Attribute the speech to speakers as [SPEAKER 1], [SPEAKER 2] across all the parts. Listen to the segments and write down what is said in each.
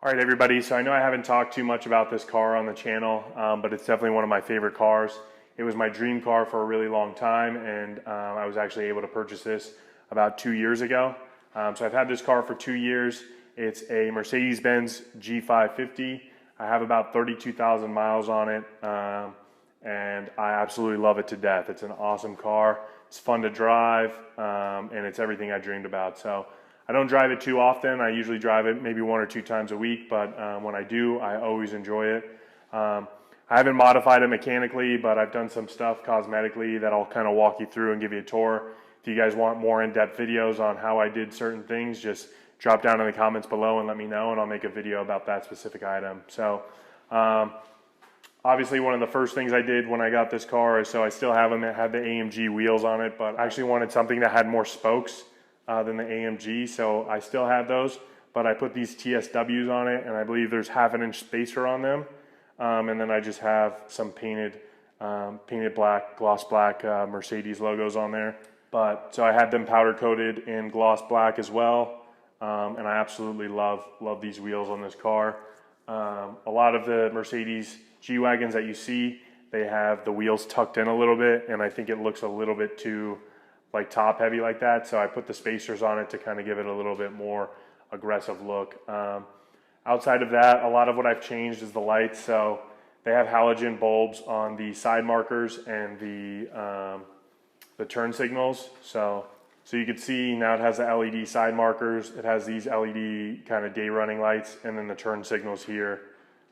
[SPEAKER 1] All right, everybody, so I know I haven't talked too much about this car on the channel, but it's definitely one of my favorite cars. It was my dream car for a really long time, and I was actually able to purchase this about 2 years ago. So I've had this car for 2 years. It's a Mercedes-Benz G550. I have about 32,000 miles on it, and I absolutely love it to death. It's an awesome car. It's fun to drive, and it's everything I dreamed about. So I don't drive it too often. I usually drive it maybe 1 or 2 times a week, but when I do, I always enjoy it. I haven't modified it mechanically, but I've done some stuff cosmetically that I'll kind of walk you through and give you a tour. If you guys want more in-depth videos on how I did certain things, just drop down in the comments below and let me know, and I'll make a video about that specific item. So obviously one of the first things I did when I got this car is, so I still have them, it had the AMG wheels on it, but I actually wanted something that had more spokes than the AMG, so I still have those, but I put these TSWs on it, and I believe there's 1/2 inch spacer on them, and then I just have some painted black, gloss black Mercedes logos on there. But so I had them powder coated in gloss black as well, and I absolutely love these wheels on this car. A lot of the Mercedes G Wagons that you see, they have the wheels tucked in a little bit, and I think it looks a little bit too like top heavy like that, so I put the spacers on it to kind of give it a little bit more aggressive look. Outside of that, a lot of what I've changed is the lights. So they have halogen bulbs on the side markers and the turn signals. So you can see now it has the LED side markers, it has these LED kind of day running lights, and then the turn signals here,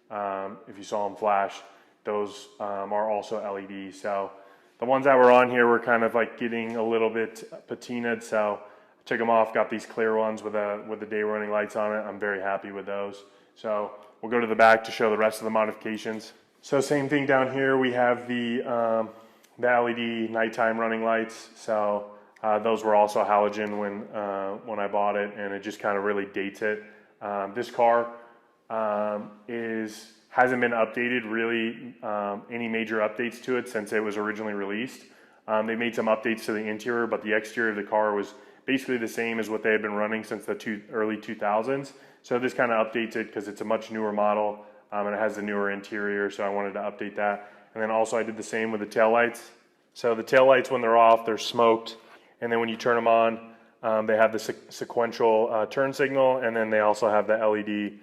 [SPEAKER 1] if you saw them flash, those are also LED. So the ones that were on here were kind of like getting a little bit patinaed, so I took them off, got these clear ones with the day running lights on it. I'm very happy with those. So we'll go to the back to show the rest of the modifications. So same thing down here, we have the LED nighttime running lights. So those were also halogen when I bought it, and it just kind of really dates it. This car hasn't been updated really, any major updates to it since it was originally released. They made some updates to the interior, but the exterior of the car was basically the same as what they had been running since the early 2000s. So this kind of updates it because it's a much newer model, and it has a newer interior, so I wanted to update that. And then also I did the same with the taillights. So the taillights, when they're off, they're smoked, and then when you turn them on, they have the sequential turn signal, and then they also have the LED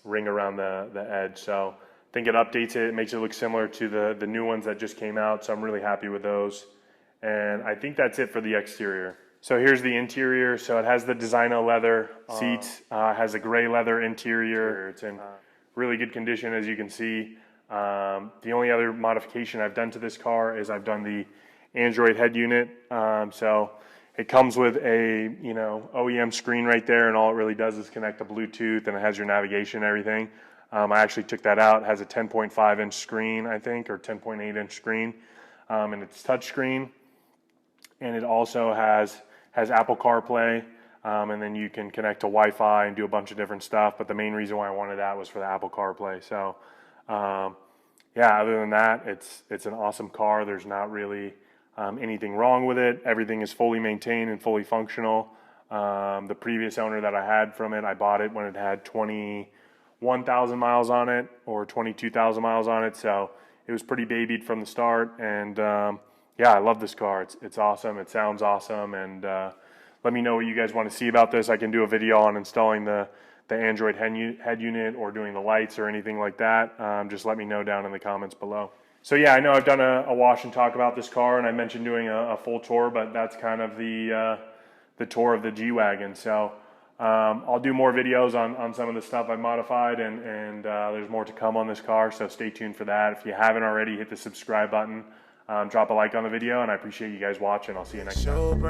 [SPEAKER 1] ring around the edge. So I think it updates it, makes it look similar to the new ones that just came out, so I'm really happy with those. And I think that's it for the exterior. So here's the interior. So it has the designer leather seats, has a gray leather interior. It's in really good condition, as you can see. The only other modification I've done to this car is I've done the Android head unit. So it comes with a OEM screen right there, and all it really does is connect to Bluetooth, and it has your navigation and everything. I actually took that out. It has a 10.5 inch screen, I think, or 10.8 inch screen, and it's touchscreen. And it also has Apple CarPlay, and then you can connect to Wi-Fi and do a bunch of different stuff. But the main reason why I wanted that was for the Apple CarPlay. So yeah, other than that, it's an awesome car. There's not really anything wrong with it. Everything is fully maintained and fully functional. The previous owner that I had from it, I bought it when it had 21,000 miles on it, or 22,000 miles on it. So it was pretty babied from the start. And yeah, I love this car. It's awesome. It sounds awesome. And let me know what you guys want to see about this. I can do a video on installing the Android head unit or doing the lights or anything like that. Just let me know down in the comments below. So yeah, I know I've done a wash and talk about this car, and I mentioned doing a full tour, but that's kind of the tour of the G Wagon. So I'll do more videos on some of the stuff I modified, and there's more to come on this car, so stay tuned for that. If you haven't already, hit the subscribe button, drop a like on the video, and I appreciate you guys watching. I'll see you next time.